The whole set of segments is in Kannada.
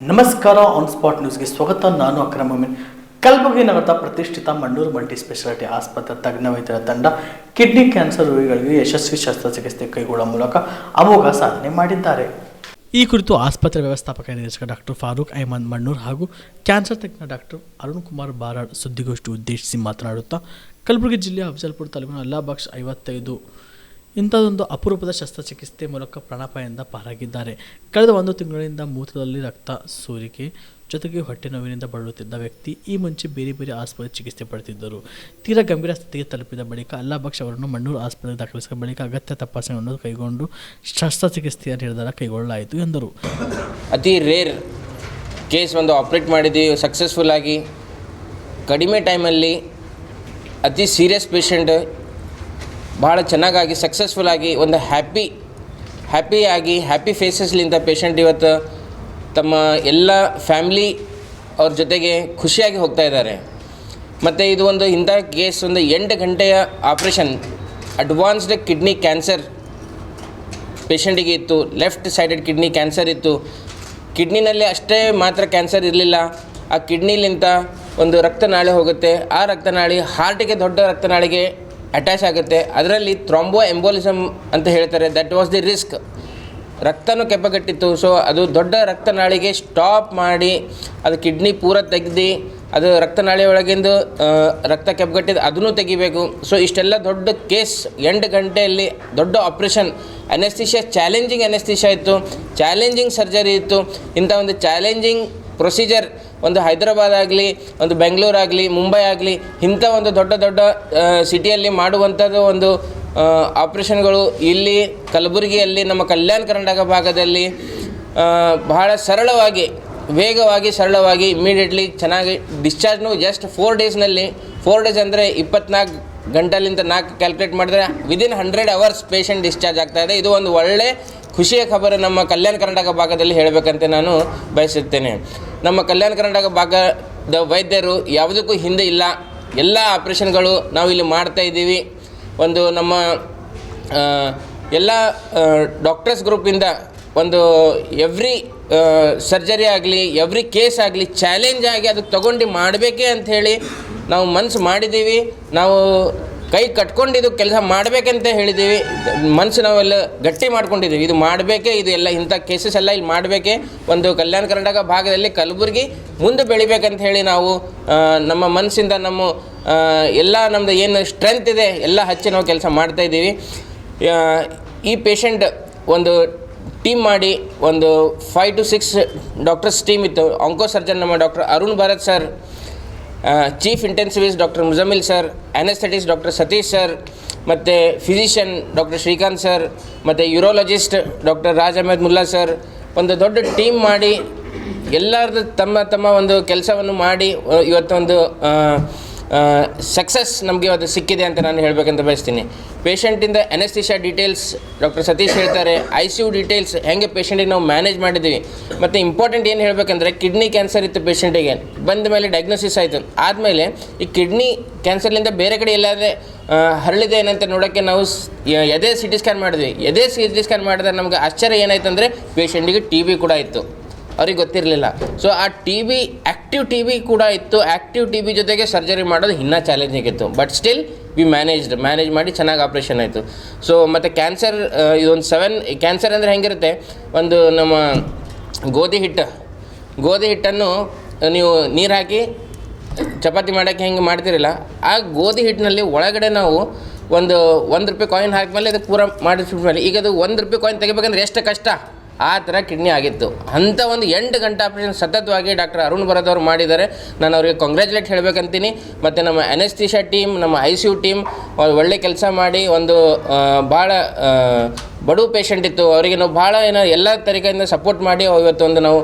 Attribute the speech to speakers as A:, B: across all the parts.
A: ನಮಸ್ಕಾರ ಆನ್ ಸ್ಪಾಟ್ ನ್ಯೂಸ್ಗೆ ಸ್ವಾಗತ. ನಾನು ಅಕ್ರಮ್ ಅಮೀನ್. ಕಲಬುರಗಿ ನಗರದ ಪ್ರತಿಷ್ಠಿತ ಮಣ್ಣೂರು ಮಲ್ಟಿ ಸ್ಪೆಷಾಲಿಟಿ ಆಸ್ಪತ್ರೆ ತಜ್ಞ ವೈದ್ಯರ ತಂಡ ಕಿಡ್ನಿ ಕ್ಯಾನ್ಸರ್ ರೋಗಿಗಳಿಗೆ ಯಶಸ್ವಿ ಶಸ್ತ್ರಚಿಕಿತ್ಸೆ ಕೈಗೊಳ್ಳುವ ಮೂಲಕ ಅಮೋಘ ಸಾಧನೆ ಮಾಡಿದ್ದಾರೆ. ಈ ಕುರಿತು ಆಸ್ಪತ್ರೆ ವ್ಯವಸ್ಥಾಪಕ ನಿರ್ದೇಶಕ ಡಾಕ್ಟರ್ ಫಾರೂಕ್ ಅಹಮದ್ ಮಣ್ಣೂರ್ ಹಾಗೂ ಕ್ಯಾನ್ಸರ್ ತಜ್ಞ ಡಾಕ್ಟರ್ ಅರುಣ್ ಕುಮಾರ್ ಬಾರಾಡ್ ಸುದ್ದಿಗೋಷ್ಠಿ ಉದ್ದೇಶಿಸಿ ಮಾತನಾಡುತ್ತಾ, ಕಲಬುರಗಿ ಜಿಲ್ಲೆಯ ಅಫಜಲ್ಪುರ ತಾಲೂಕಿನ ಅಲ್ಲಾಬಕ್ಷ್ 55 ಇಂಥದೊಂದು ಅಪರೂಪದ ಶಸ್ತ್ರಚಿಕಿತ್ಸೆ ಮೂಲಕ ಪ್ರಾಣಾಪಾಯದಿಂದ ಪಾರಾಗಿದ್ದಾರೆ. ಕಳೆದ 1 ತಿಂಗಳಿಂದ ಮೂತ್ರದಲ್ಲಿ ರಕ್ತ ಸೋರಿಕೆ ಜೊತೆಗೆ ಹೊಟ್ಟೆ ನೋವಿನಿಂದ ಬಳಲುತ್ತಿದ್ದ ವ್ಯಕ್ತಿ ಈ ಮುಂಚೆ ಬೇರೆ ಬೇರೆ ಆಸ್ಪತ್ರೆ ಚಿಕಿತ್ಸೆ ಪಡೆದಿದ್ದರು. ತೀರಾ ಗಂಭೀರ ಸ್ಥಿತಿಗೆ ತಲುಪಿದ ಬಳಿಕ ಅಲ್ಲಾಬಕ್ಷ್ ಅವರನ್ನು ಮಣ್ಣೂರು ಆಸ್ಪತ್ರೆಗೆ ದಾಖಲಿಸಿದ ಬಳಿಕ ಅಗತ್ಯ ತಪಾಸಣೆಯನ್ನು ಕೈಗೊಂಡು ಶಸ್ತ್ರಚಿಕಿತ್ಸೆಯ ನಿರ್ಧಾರ ಕೈಗೊಳ್ಳಲಾಯಿತು ಎಂದರು.
B: ಅತಿ ರೇರ್ ಕೇಸ್ ಒಂದು ಆಪ್ರೇಟ್ ಮಾಡಿದ್ದೀವಿ ಸಕ್ಸಸ್ಫುಲ್ ಆಗಿ. ಕಡಿಮೆ ಟೈಮಲ್ಲಿ ಅತಿ ಸೀರಿಯಸ್ ಪೇಷಂಟ್ ಭಾಳ ಚೆನ್ನಾಗಾಗಿ ಸಕ್ಸಸ್ಫುಲ್ಲಾಗಿ ಒಂದು ಹ್ಯಾಪಿ ಫೇಸಸ್ಲಿಂದ ಪೇಷಂಟ್ ಇವತ್ತು ತಮ್ಮ ಎಲ್ಲ ಫ್ಯಾಮ್ಲಿ ಅವ್ರ ಜೊತೆಗೆ ಖುಷಿಯಾಗಿ ಹೋಗ್ತಾ ಇದ್ದಾರೆ. ಮತ್ತು ಇದು ಒಂದು ಇಂಥ ಕೇಸ್ ಒಂದು 8 ಗಂಟೆಯ ಆಪ್ರೇಷನ್ ಅಡ್ವಾನ್ಸ್ಡ್ ಕಿಡ್ನಿ ಕ್ಯಾನ್ಸರ್ ಪೇಷಂಟಿಗೆ ಇತ್ತು. ಲೆಫ್ಟ್ ಸೈಡೆಡ್ ಕಿಡ್ನಿ ಕ್ಯಾನ್ಸರ್ ಇತ್ತು. ಕಿಡ್ನಿನಲ್ಲಿ ಅಷ್ಟೇ ಮಾತ್ರ ಕ್ಯಾನ್ಸರ್ ಇರಲಿಲ್ಲ, ಆ ಕಿಡ್ನಿಲಿಂದ ಒಂದು ರಕ್ತನಾಳಿ ಹೋಗುತ್ತೆ. ಆ ರಕ್ತನಾಳಿ ಹಾರ್ಟಿಗೆ ದೊಡ್ಡ ರಕ್ತನಾಳಿಗೆ ಅಟ್ಯಾಚ್ ಆಗುತ್ತೆ. ಅದರಲ್ಲಿ ಥ್ರಾಂಬೋ ಎಂಬೋಲಿಸಮ್ ಅಂತ ಹೇಳ್ತಾರೆ. That was the risk. ರಕ್ತನೂ ಕೆಪ್ಪಗಟ್ಟಿತ್ತು. ಸೊ ಅದು ದೊಡ್ಡ ರಕ್ತನಾಳಿಗೆ ಸ್ಟಾಪ್ ಮಾಡಿ ಅದು ಕಿಡ್ನಿ ಪೂರ ತೆಗೆದು ಅದು ರಕ್ತನಾಳಿ ಒಳಗಿಂದು ರಕ್ತ ಕೆಪ್ಪಗಟ್ಟಿದ್ದು ಅದನ್ನು ತೆಗಿಬೇಕು. ಸೊ ಇಷ್ಟೆಲ್ಲ ದೊಡ್ಡ ಕೇಸ್ 8 ಗಂಟೆಯಲ್ಲಿ ದೊಡ್ಡ ಆಪ್ರೇಷನ್. ಅನೆಸ್ಥಿಷಿಯಾ ಚಾಲೆಂಜಿಂಗ್ ಅನೆಸ್ಥಿಷಿಯಾ ಇತ್ತು, ಚಾಲೆಂಜಿಂಗ್ ಸರ್ಜರಿ ಇತ್ತು. ಇಂಥ ಒಂದು ಚಾಲೆಂಜಿಂಗ್ ಪ್ರೊಸೀಜರ್ ಒಂದು ಹೈದರಾಬಾದ್ ಆಗಲಿ, ಒಂದು ಬೆಂಗಳೂರಾಗಲಿ, ಮುಂಬೈ ಆಗಲಿ, ಇಂಥ ಒಂದು ದೊಡ್ಡ ಸಿಟಿಯಲ್ಲಿ ಮಾಡುವಂಥದ್ದು ಒಂದು ಆಪ್ರೇಷನ್ಗಳು ಇಲ್ಲಿ ಕಲಬುರಗಿಯಲ್ಲಿ ನಮ್ಮ ಕಲ್ಯಾಣ ಕರ್ನಾಟಕ ಭಾಗದಲ್ಲಿ ಬಹಳ ಸರಳವಾಗಿ, ವೇಗವಾಗಿ, ಸರಳವಾಗಿ, ಇಮ್ಮಿಡಿಯೇಟ್ಲಿ ಚೆನ್ನಾಗಿ ಡಿಸ್ಚಾರ್ಜ್ನು ಜಸ್ಟ್ 4 ಡೇಸ್ನಲ್ಲಿ 4 ಡೇಸ್ ಅಂದರೆ 24 ಗಂಟೆಲಿಂದ 4 ಕ್ಯಾಲ್ಕುಲೇಟ್ ಮಾಡಿದ್ರೆ ವಿದಿನ್ 100 ಅವರ್ಸ್ ಪೇಷಂಟ್ ಡಿಸ್ಚಾರ್ಜ್ ಆಗ್ತಾಯಿದೆ. ಇದು ಒಂದು ಒಳ್ಳೆ ಖುಷಿಯ ಖಬರು ನಮ್ಮ ಕಲ್ಯಾಣ ಕರ್ನಾಟಕ ಭಾಗದಲ್ಲಿ ಹೇಳಬೇಕಂತ ನಾನು ಬಯಸುತ್ತೇನೆ. ನಮ್ಮ ಕಲ್ಯಾಣ ಕರ್ನಾಟಕ ಭಾಗದ ವೈದ್ಯರು ಯಾವುದಕ್ಕೂ ಹಿಂದೆ ಇಲ್ಲ. ಎಲ್ಲ ಆಪ್ರೇಷನ್ಗಳು ನಾವು ಇಲ್ಲಿ ಮಾಡ್ತಾಯಿದ್ದೀವಿ. ಒಂದು ನಮ್ಮ ಎಲ್ಲ ಡಾಕ್ಟರ್ಸ್ ಗ್ರೂಪಿಂದ ಒಂದು ಎವ್ರಿ ಸರ್ಜರಿ ಆಗಲಿ, ಎವ್ರಿ ಕೇಸ್ ಆಗಲಿ ಚಾಲೆಂಜ್ ಆಗಿ ಅದಕ್ಕೆ ತೊಗೊಂಡು ಮಾಡಬೇಕೇ ಅಂಥೇಳಿ ನಾವು ಮನಸ್ಸು ಮಾಡಿದ್ದೀವಿ. ನಾವು ಕೈ ಕಟ್ಕೊಂಡಿದ್ದು ಕೆಲಸ ಮಾಡಬೇಕಂತ ಹೇಳಿದ್ದೀವಿ. ಮನಸ್ಸು ನಾವೆಲ್ಲ ಗಟ್ಟಿ ಮಾಡ್ಕೊಂಡಿದ್ದೀವಿ. ಇದು ಮಾಡಬೇಕೇ, ಇದು ಎಲ್ಲ ಇಂಥ ಕೇಸಸ್ ಎಲ್ಲ ಇಲ್ಲಿ ಮಾಡಬೇಕೇ. ಒಂದು ಕಲ್ಯಾಣ ಕರ್ನಾಟಕ ಭಾಗದಲ್ಲಿ ಕಲಬುರಗಿ ಮುಂದೆ ಬೆಳಿಬೇಕಂತ ಹೇಳಿ ನಾವು ನಮ್ಮ ಮನಸ್ಸಿಂದ ನಮ್ಮ ಎಲ್ಲ ನಮ್ಮದು ಏನು ಸ್ಟ್ರೆಂತ್ ಇದೆ ಎಲ್ಲ ಹಚ್ಚಿ ನಾವು ಕೆಲಸ ಮಾಡ್ತಾಯಿದ್ದೀವಿ. ಈ ಪೇಷಂಟ್ ಒಂದು ಟೀಮ್ ಮಾಡಿ ಒಂದು 5 to 6 ಡಾಕ್ಟರ್ಸ್ ಟೀಮ್ ಇತ್ತು. ಆಂಕೋ ಸರ್ಜನ್ ನಮ್ಮ doctor Arun Bharath sir, chief intensivist doctor Muzamil sir, anaesthetics doctor Satish sir, ಮತ್ತು ಫಿಸಿಷಿಯನ್ ಡಾಕ್ಟರ್ ಶ್ರೀಕಾಂತ್ ಸರ್, ಮತ್ತು urologist doctor Raj Ahmed Mulla sir, ಒಂದು ದೊಡ್ಡ ಟೀಮ್ ಮಾಡಿ ಎಲ್ಲರದ್ದು ತಮ್ಮ ಒಂದು ಕೆಲಸವನ್ನು ಮಾಡಿ ಇವತ್ತೊಂದು ಸಕ್ಸಸ್ ನಮಗೆ ಇವತ್ತು ಸಿಕ್ಕಿದೆ ಅಂತ ನಾನು ಹೇಳಬೇಕಂತ ಬಯಸ್ತೀನಿ. ಪೇಷಂಟಿಂದ ಅನೆಸ್ಥಿಷಿಯಾ ಡೀಟೇಲ್ಸ್ ಡಾಕ್ಟರ್ ಸತೀಶ್ ಹೇಳ್ತಾರೆ. ICU ಡೀಟೇಲ್ಸ್ ಹೆಂಗೆ ಪೇಷಂಟಿಗೆ ನಾವು ಮ್ಯಾನೇಜ್ ಮಾಡಿದ್ದೀವಿ. ಮತ್ತು ಇಂಪಾರ್ಟೆಂಟ್ ಏನು ಹೇಳಬೇಕಂದ್ರೆ ಕಿಡ್ನಿ ಕ್ಯಾನ್ಸರ್ ಇತ್ತು ಪೇಷಂಟಿಗೆ, ಬಂದ ಮೇಲೆ ಡಯಾಗ್ನೋಸಿಸ್ ಆಯಿತು. ಆದಮೇಲೆ ಈ ಕಿಡ್ನಿ ಕ್ಯಾನ್ಸರ್ಲಿಂದ ಬೇರೆ ಕಡೆ ಎಲ್ಲಾದರೆ ಹರಳಿದೆ ಏನಂತ ನೋಡೋಕ್ಕೆ ನಾವು ಎದೆ CT ಸ್ಕ್ಯಾನ್ ಮಾಡಿದ್ವಿ. ಎದೆ CT ಸ್ಕ್ಯಾನ್ ಮಾಡಿದ್ರೆ ನಮಗೆ ಆಶ್ಚರ್ಯ ಏನಾಯ್ತು ಅಂದರೆ ಪೇಷಂಟಿಗೆ TB ಕೂಡ ಇತ್ತು. ಅವ್ರಿಗೆ ಗೊತ್ತಿರಲಿಲ್ಲ. ಸೊ ಆ TB ಆ್ಯಕ್ಟಿವ್ TB ಕೂಡ ಇತ್ತು. ಆ್ಯಕ್ಟಿವ್ TB ಜೊತೆಗೆ ಸರ್ಜರಿ ಮಾಡೋದು ಇನ್ನೂ ಚಾಲೆಂಜಿಂಗ್ ಇತ್ತು. ಬಟ್ ಸ್ಟಿಲ್ ವಿ ಮ್ಯಾನೇಜ್ ಮಾಡಿ ಚೆನ್ನಾಗಿ ಆಪ್ರೇಷನ್ ಆಯಿತು. ಸೊ ಮತ್ತು ಕ್ಯಾನ್ಸರ್ ಇದೊಂದು 7 ಕ್ಯಾನ್ಸರ್ ಅಂದರೆ ಹೆಂಗಿರುತ್ತೆ, ಒಂದು ನಮ್ಮ ಗೋಧಿ ಹಿಟ್ಟನ್ನು ನೀವು ನೀರು ಹಾಕಿ ಚಪಾತಿ ಮಾಡೋಕ್ಕೆ ಹೆಂಗೆ ಮಾಡ್ತಿರಲ್ಲ, ಆ ಗೋಧಿ ಹಿಟ್ಟಿನಲ್ಲಿ ಒಳಗಡೆ ನಾವು ಒಂದು ₹1 ಕಾಯಿನ್ ಹಾಕಿದ್ಮೇಲೆ ಅದಕ್ಕೆ ಪೂರ ಮಾಡಿಸ್ಬಿಟ್ಮೇಲೆ ಈಗ ಅದು ₹1 ಕಾಯಿನ್ ತೆಗಿಬೇಕಂದ್ರೆ ಎಷ್ಟು ಕಷ್ಟ, ಆ ಥರ ಕಿಡ್ನಿ ಆಗಿತ್ತು. ಅಂಥ ಒಂದು 8 ಗಂಟೆ ಆಪ್ರೇಷನ್ ಸತತವಾಗಿ ಡಾಕ್ಟರ್ ಅರುಣ್ ಭರತ್ ಅವರು ಮಾಡಿದ್ದಾರೆ. ನಾನು ಅವರಿಗೆ ಕಾಂಗ್ರ್ಯಾಚುಲೇಟ್ ಹೇಳಬೇಕಂತೀನಿ. ಮತ್ತು ನಮ್ಮ ಅನೆಸ್ಥಿಷಿಯಾ ಟೀಮ್, ನಮ್ಮ ICU ಟೀಮ್ ಒಳ್ಳೆ ಕೆಲಸ ಮಾಡಿ ಒಂದು ಭಾಳ ಬಡವ ಪೇಷಂಟ್ ಇತ್ತು, ಅವರಿಗೆ ನಾವು ಭಾಳ ಎಲ್ಲ ತರೀಕೆಯಿಂದ ಸಪೋರ್ಟ್ ಮಾಡಿ ಇವತ್ತೊಂದು ನಾವು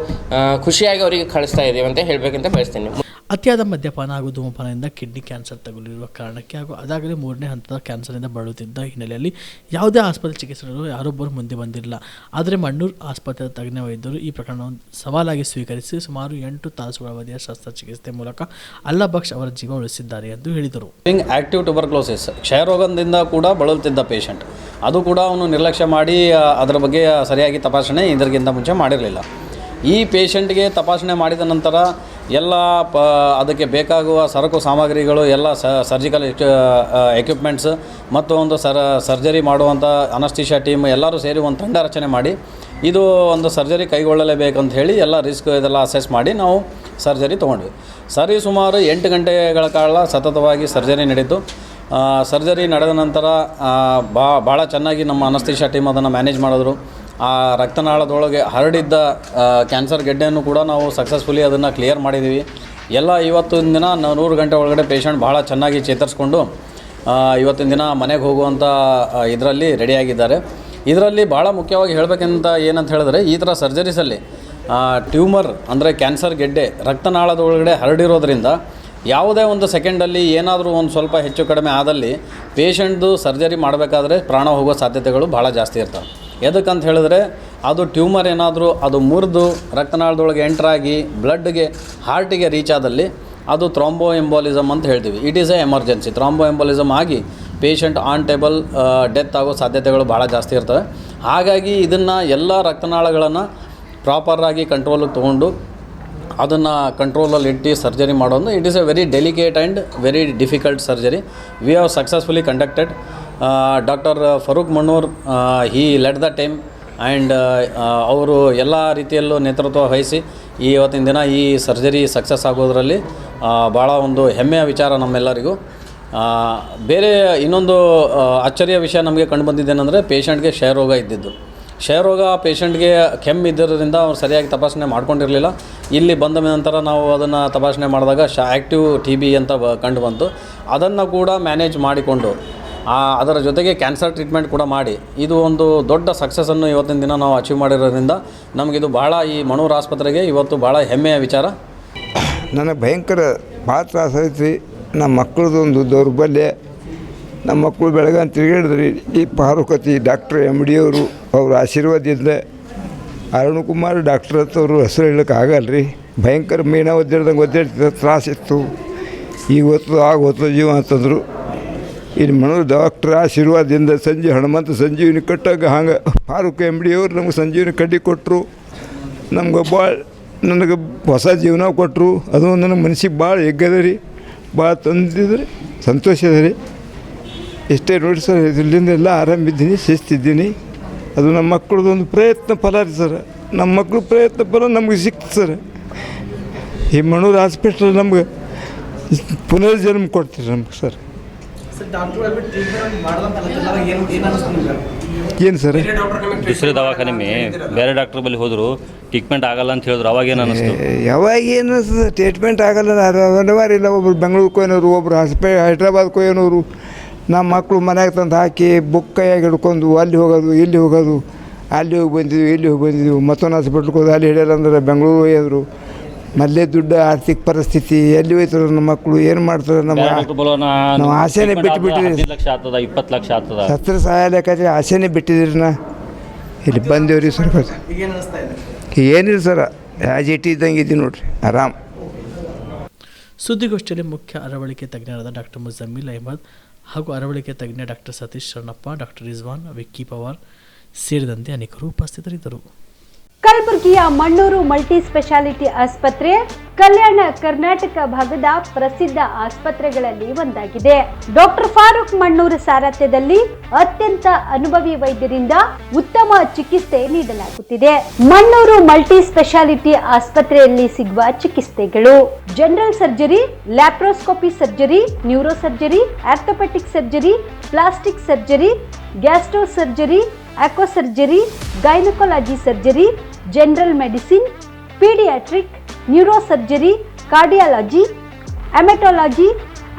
B: ಖುಷಿಯಾಗಿ ಅವರಿಗೆ ಕಳಿಸ್ತಾ ಇದ್ದೀವಿ ಅಂತ ಹೇಳಬೇಕಂತ ಬಯಸ್ತೀನಿ.
A: ಅತಿಯಾದ ಮದ್ಯಪಾನ ಹಾಗೂ ಧೂಮಪಾನದಿಂದ ಕಿಡ್ನಿ ಕ್ಯಾನ್ಸರ್ ತಗುಲಿರುವ ಕಾರಣಕ್ಕೆ ಹಾಗೂ ಅದಾಗಲೇ 3ನೇ ಹಂತದ ಕ್ಯಾನ್ಸರ್ನಿಂದ ಬಳಲುತ್ತಿದ್ದ ಹಿನ್ನೆಲೆಯಲ್ಲಿ ಯಾವುದೇ ಆಸ್ಪತ್ರೆ ಚಿಕಿತ್ಸೆಗಳು ಯಾರೊಬ್ಬರು ಮುಂದೆ ಬಂದಿರಲಿಲ್ಲ. ಆದರೆ ಮಣ್ಣೂರು ಆಸ್ಪತ್ರೆಯ ತಜ್ಞ ವೈದ್ಯರು ಈ ಪ್ರಕರಣವನ್ನು ಸವಾಲಾಗಿ ಸ್ವೀಕರಿಸಿ ಸುಮಾರು 8 ತಾಸುಗಳ ಅವಧಿಯ ಶಸ್ತ್ರಚಿಕಿತ್ಸೆ ಮೂಲಕ ಅಲ್ಲಾಬಕ್ಷ್ ಅವರ ಜೀವ ಉಳಿಸಿದ್ದಾರೆ ಎಂದು ಹೇಳಿದರು.
C: ಆಕ್ಟಿವ್ ಟ್ಯೂಬರ್ಕ್ಲೋಸಿಸ್ ಕ್ಷಯರೋಗದಿಂದ ಕೂಡ ಬಳಲುತ್ತಿದ್ದ ಪೇಷಂಟ್, ಅದು ಕೂಡ ಅವನು ನಿರ್ಲಕ್ಷ್ಯ ಮಾಡಿ ಅದರ ಬಗ್ಗೆ ಸರಿಯಾಗಿ ತಪಾಸಣೆ ಇದಕ್ಕಿಂತ ಮುಂಚೆ ಮಾಡಿರಲಿಲ್ಲ. ಈ ಪೇಷಂಟ್ಗೆ ತಪಾಸಣೆ ಮಾಡಿದ ನಂತರ ಎಲ್ಲ ಅದಕ್ಕೆ ಬೇಕಾಗುವ ಸರಕು ಸಾಮಗ್ರಿಗಳು ಎಲ್ಲ ಸರ್ಜಿಕಲ್ ಎಕ್ವಿಪ್ಮೆಂಟ್ಸ್ ಮತ್ತು ಒಂದು ಸರ್ಜರಿ ಮಾಡುವಂಥ ಅನಸ್ತೀಶಿಯಾ ಟೀಮ್ ಎಲ್ಲರೂ ಸೇರಿ ಒಂದು ತಂಡ ರಚನೆ ಮಾಡಿ ಇದು ಒಂದು ಸರ್ಜರಿ ಕೈಗೊಳ್ಳಲೇಬೇಕಂತ ಹೇಳಿ ಎಲ್ಲ ರಿಸ್ಕ್ ಇದೆಲ್ಲ ಅಸೆಸ್ ಮಾಡಿ ನಾವು ಸರ್ಜರಿ ತೊಗೊಂಡ್ವಿ. ಸರಿ ಸುಮಾರು 8 ಗಂಟೆಗಳ ಕಾಲ ಸತತವಾಗಿ ಸರ್ಜರಿ ನಡೀತು. ಸರ್ಜರಿ ನಡೆದ ನಂತರ ಭಾಳ ಚೆನ್ನಾಗಿ ನಮ್ಮ ಅನಸ್ತೀಶಿಯಾ ಟೀಮ್ ಅದನ್ನು ಮ್ಯಾನೇಜ್ ಮಾಡಿದ್ರು. ಆ ರಕ್ತನಾಳದೊಳಗೆ ಹರಡಿದ್ದ ಕ್ಯಾನ್ಸರ್ ಗೆಡ್ಡೆಯನ್ನು ಕೂಡ ನಾವು ಸಕ್ಸಸ್ಫುಲಿ ಅದನ್ನು ಕ್ಲಿಯರ್ ಮಾಡಿದ್ದೀವಿ. ಎಲ್ಲ ಇವತ್ತಿನ ದಿನ 100 ಗಂಟೆ ಒಳಗಡೆ ಪೇಷಂಟ್ ಭಾಳ ಚೆನ್ನಾಗಿ ಚೇತರಿಸ್ಕೊಂಡು ಇವತ್ತಿನ ದಿನ ಮನೆಗೆ ಹೋಗುವಂಥ ಇದರಲ್ಲಿ ರೆಡಿಯಾಗಿದ್ದಾರೆ. ಇದರಲ್ಲಿ ಭಾಳ ಮುಖ್ಯವಾಗಿ ಹೇಳಬೇಕಂತ ಏನಂತ ಹೇಳಿದ್ರೆ, ಈ ಥರ ಸರ್ಜರೀಸಲ್ಲಿ ಟ್ಯೂಮರ್ ಅಂದರೆ ಕ್ಯಾನ್ಸರ್ ಗೆಡ್ಡೆ ರಕ್ತನಾಳದ ಒಳಗಡೆ ಹರಡಿರೋದ್ರಿಂದ ಯಾವುದೇ ಒಂದು ಸೆಕೆಂಡಲ್ಲಿ ಏನಾದರೂ ಒಂದು ಸ್ವಲ್ಪ ಹೆಚ್ಚು ಕಡಿಮೆ ಆದಲ್ಲಿ ಪೇಷಂಟ್ದು ಸರ್ಜರಿ ಮಾಡಬೇಕಾದ್ರೆ ಪ್ರಾಣ ಹೋಗೋ ಸಾಧ್ಯತೆಗಳು ಭಾಳ ಜಾಸ್ತಿ ಇರ್ತವೆ. ಎದಕ್ಕಂತ ಹೇಳಿದ್ರೆ, ಅದು ಟ್ಯೂಮರ್ ಏನಾದರೂ ಅದು ಮುರಿದು ರಕ್ತನಾಳದೊಳಗೆ ಎಂಟ್ರಾಗಿ ಬ್ಲಡ್ಗೆ ಹಾರ್ಟಿಗೆ ರೀಚ್ ಆದಲ್ಲಿ ಅದು ಥ್ರಾಂಬೋ ಎಂಬೋಲಿಸಮ್ ಅಂತ ಹೇಳ್ತೀವಿ. It is a emergency. Thromboembolism ಆಗಿ ಪೇಷಂಟ್ ಆನ್ ಟೇಬಲ್ ಡೆತ್ ಆಗೋ ಸಾಧ್ಯತೆಗಳು ಭಾಳ ಜಾಸ್ತಿ ಇರ್ತವೆ. ಹಾಗಾಗಿ ಇದನ್ನು ಎಲ್ಲ ರಕ್ತನಾಳಗಳನ್ನು ಪ್ರಾಪರಾಗಿ ಕಂಟ್ರೋಲಿಗೆ ತೊಗೊಂಡು ಅದನ್ನು ಕಂಟ್ರೋಲಲ್ಲಿ ಇಟ್ಟು ಸರ್ಜರಿ ಮಾಡೋದು it is a very delicate and very difficult surgery. We have successfully conducted. Doctor Farooq Mannur he led the team and ಅವರು ಎಲ್ಲ ರೀತಿಯಲ್ಲೂ ನೇತೃತ್ವ ವಹಿಸಿ ಇವತ್ತಿನ ದಿನ ಈ ಸರ್ಜರಿ ಸಕ್ಸಸ್ ಆಗೋದರಲ್ಲಿ ಭಾಳ ಒಂದು ಹೆಮ್ಮೆಯ ವಿಚಾರ ನಮ್ಮೆಲ್ಲರಿಗೂ. ಬೇರೆ ಇನ್ನೊಂದು ಅಚ್ಚರಿಯ ವಿಷಯ ನಮಗೆ ಕಂಡು ಬಂದಿದ್ದೇನೆಂದರೆ, ಪೇಷಂಟ್ಗೆ ಕ್ಷಯರೋಗ ಇದ್ದಿದ್ದು. ಕ್ಷಯರೋಗ ಪೇಷಂಟ್ಗೆ ಕೆಮ್ಮು ಇದ್ದಿರೋದ್ರಿಂದ ಅವ್ರು ಸರಿಯಾಗಿ ತಪಾಸಣೆ ಮಾಡ್ಕೊಂಡಿರಲಿಲ್ಲ. ಇಲ್ಲಿ ಬಂದ ನಂತರ ನಾವು ಅದನ್ನು ತಪಾಸಣೆ ಮಾಡಿದಾಗ ಆ್ಯಕ್ಟಿವ್ TB ಅಂತ ಕಂಡು ಬಂತು. ಅದನ್ನು ಕೂಡ ಮ್ಯಾನೇಜ್ ಮಾಡಿಕೊಂಡು ಅದರ ಜೊತೆಗೆ ಕ್ಯಾನ್ಸರ್ ಟ್ರೀಟ್ಮೆಂಟ್ ಕೂಡ ಮಾಡಿ ಇದು ಒಂದು ದೊಡ್ಡ ಸಕ್ಸಸ್ಸನ್ನು ಇವತ್ತಿನ ದಿನ ನಾವು ಅಚೀವ್ ಮಾಡಿರೋದ್ರಿಂದ ನಮಗಿದು ಭಾಳ ಈ ಮಣೂರು ಆಸ್ಪತ್ರೆಗೆ ಇವತ್ತು ಭಾಳ ಹೆಮ್ಮೆಯ ವಿಚಾರ.
D: ನನಗೆ ಭಯಂಕರ ಭಾಳ ತ್ರಾಸ ಐತಿ. ನಮ್ಮ ಮಕ್ಕಳದೊಂದು ದೌರ್ಬಲ್ಯ. ನಮ್ಮ ಮಕ್ಕಳು ಬೆಳಗಾಂ ತಿರುಗಾಡಿದ್ರಿ. ಈ ಪಾರುಕತಿ ಡಾಕ್ಟ್ರ್ MD ಅವರು ಅವ್ರ ಆಶೀರ್ವಾದದಿಂದ ಅರುಣಕುಮಾರ್ ಡಾಕ್ಟ್ರ್ ಅಂತ ಅವರು ಹೆಸರು ಹೇಳೋಕೆ ಆಗಲ್ಲ ರೀ. ಭಯಂಕರ ಮೀನ ಒದ್ದಾಡ್ದಂಗೆ ತ್ರಾಸಿತ್ತು. ಇವತ್ತು ಆಗೋತ್ತು ಜೀವ ಅಂತಂದರು. ಇಲ್ಲಿ ಮನೋರು ಡಾಕ್ಟ್ರ್ ಆಶೀರ್ವಾದದಿಂದ ಹನುಮಂತ ಸಂಜೀವಿನಿ ಕಟ್ಟಾಗ ಹಂಗೆ ಫಾರೂಕ್ MD ಅವರು ನಮ್ಗೆ ಸಂಜೀವಿನಿ ಕಡ್ಡಿ ಕೊಟ್ಟರು. ನಮ್ಗೆ ನನಗೆ ಹೊಸ ಜೀವನ ಕೊಟ್ಟರು. ಅದು ನನಗೆ ಮನಸ್ಸಿಗೆ ಭಾಳ ಎಗ್ಗದ ರೀ, ಭಾಳ ತಂದಿದ್ರಿ, ಸಂತೋಷ ಇದೆ ರೀ. ಎಷ್ಟೇ ನೋಡಿ ಸರ್, ಇಲ್ಲಿಂದ ಎಲ್ಲ ಆರಾಮಿದ್ದೀನಿ, ಶಿಸ್ತಿದ್ದೀನಿ. ಅದು ನಮ್ಮ ಮಕ್ಕಳದೊಂದು ಪ್ರಯತ್ನ ಫಲ ರೀ ಸರ್. ನಮ್ಮ ಮಕ್ಕಳು ಪ್ರಯತ್ನ ಫಲ ನಮ್ಗೆ ಸಿಕ್ತು ಸರ್. ಈ ಮಣೂರು ಹಾಸ್ಪಿಟ್ಲ್ ನಮ್ಗೆ ಪುನರ್ಜನ್ಮ ಕೊಡ್ತೀರಿ ನಮ್ಗೆ ಸರ್. ಏನು ಸರ್,
E: दुसरे दवाखाने में ಬೇರೆ ಡಾಕ್ಟ್ರ್ ಬಳಿ ಹೋದರು ಟ್ರೀಟ್ಮೆಂಟ್ ಆಗಲ್ಲ ಅಂತ ಹೇಳಿದ್ರು. ಅವಾಗ ಏನು ಅನ್ನಿಸ್ತು?
D: ಯಾವಾಗ ಏನು ಅನಿಸ್ತದೆ, ಟ್ರೀಟ್ಮೆಂಟ್ ಆಗಲ್ಲ. ಅನಿವಾರ್ಯ ಇಲ್ಲ. ಒಬ್ರು ಬೆಂಗಳೂರಿಗೆ ಹೋಯ್ನವರು, ಒಬ್ರು ಹೈದ್ರಾಬಾದ್ಗೆ ಹೋಯ್ನವರು. ನಮ್ಮ ಮಕ್ಕಳು ಮನೆಯಾಗ ತಂದು ಹಾಕಿ ಬುಕ್ ಕೈಯಾಗಿ ಹಿಡ್ಕೊಂಡು ಅಲ್ಲಿ ಹೋಗೋದು, ಇಲ್ಲಿ ಹೋಗೋದು, ಅಲ್ಲಿ ಹೋಗಿ ಬಂದಿದ್ವಿ, ಇಲ್ಲಿ ಹೋಗಿ ಬಂದಿದ್ವಿ. ಮತ್ತೊಂದು ಹಾಸ್ಪಿಟ್ಲ್ಗೆ ಹೋದ, ಅಲ್ಲಿ ಹಿಡಿಯಲ್ಲ ಅಂದ್ರೆ ಬೆಂಗಳೂರು ಹೋಯ್ದ್ರು. ಮೊದಲೇ ದುಡ್ಡು ಆರ್ಥಿಕ ಪರಿಸ್ಥಿತಿ ಎಲ್ಲಿ ಹೋಯ್ತಾರೆ ನಮ್ಮ ಮಕ್ಕಳು, ಏನು ಮಾಡ್ತಾರೆ? ನಮ್ಮ ಆಸೆನೇ ಬಿಟ್ಟುಬಿಟ್ಟಿರಿ.
E: 10 ಲಕ್ಷ ಆಗ್ತದ, 20 ಲಕ್ಷ ಆಗ್ತದ.
D: ಸತ್ರ ಸಹಾಯಲೇಕಾದ್ರೆ ಆಸೆನೇ ಬಿಟ್ಟಿದ್ದೀರಿ. ನಾ ಇಲ್ಲಿ ಬಂದೇವ್ರಿ ಸರ್. ಏನಿಲ್ಲ ಸರ್, ಆ್ಯಸ್ ಇಟ್ ಇದ್ದಂಗೆ ಇದ್ದೀವಿ ನೋಡ್ರಿ, ಆರಾಮ್.
A: ಸುದ್ದಿಗೋಷ್ಠಿಯಲ್ಲಿ ಮುಖ್ಯ ಅರವಳಿಕೆ ತಜ್ಞರಾದ ಡಾಕ್ಟರ್ ಮುಜಮ್ಮಿಲ್ ಅಹಮದ್ ಹಾಗೂ ಅರವಳಿಕೆ ತಜ್ಞ ಡಾಕ್ಟರ್ ಸತೀಶ್ ಶರಣಪ್ಪ, ಡಾಕ್ಟರ್ ರಿಜ್ವಾನ್, ವಿಕ್ಕಿ ಪವಾರ್ ಸೇರಿದಂತೆ ಅನೇಕರು ಉಪಸ್ಥಿತರಿದ್ದರು.
F: ಕಲಬುರಗಿಯ ಮಣ್ಣೂರು ಮಲ್ಟಿ ಸ್ಪೆಷಾಲಿಟಿ ಆಸ್ಪತ್ರೆ ಕಲ್ಯಾಣ ಕರ್ನಾಟಕ ಭಾಗದ ಪ್ರಸಿದ್ಧ ಆಸ್ಪತ್ರೆಗಳಲ್ಲಿ ಒಂದಾಗಿದೆ. ಡಾಕ್ಟರ್ ಫಾರೂಕ್ ಮಣ್ಣೂರು ಸಾರಥ್ಯದಲ್ಲಿ ಅತ್ಯಂತ ಅನುಭವಿ ವೈದ್ಯರಿಂದ ಉತ್ತಮ ಚಿಕಿತ್ಸೆ ನೀಡಲಾಗುತ್ತಿದೆ. ಮಣ್ಣೂರು ಮಲ್ಟಿ ಸ್ಪೆಷಾಲಿಟಿ ಆಸ್ಪತ್ರೆಯಲ್ಲಿ ಸಿಗುವ ಚಿಕಿತ್ಸೆಗಳು: general surgery, laparoscopy surgery, neuro surgery, orthopaedic surgery, plastic surgery, gastro surgery, aqua surgery, gynaecology surgery, general medicine, paediatric, neuro surgery, cardiology, haematology,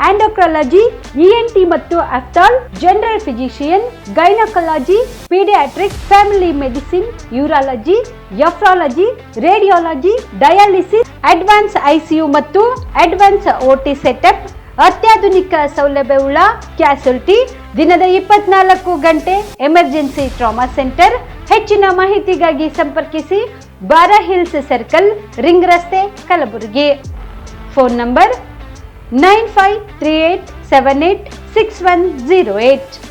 F: endocrinology, ENT ಮತ್ತು ophthal, general physician, gynaecology, paediatric, family medicine, urology, nephrology, radiology, dialysis, advance ICU ಮತ್ತು ಅಡ್ವಾನ್ಸ್ OT ಸೆಟಪ್, ಅತ್ಯಾಧುನಿಕ ಸೌಲಭ್ಯವುಳ್ಳ ಕ್ಯಾಸುಲಿಟಿ, ದಿನದ 24 ಗಂಟೆ ಎಮರ್ಜೆನ್ಸಿ ಟ್ರಾಮಾ ಸೆಂಟರ್. ಹೆಚ್ಚಿನ ಮಾಹಿತಿಗಾಗಿ ಸಂಪರ್ಕಿಸಿ ಬಾರಾ ಹಿಲ್ಸ್ ಸರ್ಕಲ್, ರಿಂಗ್ ರಸ್ತೆ, ಕಲಬುರಗಿ. Phone number 9538786108.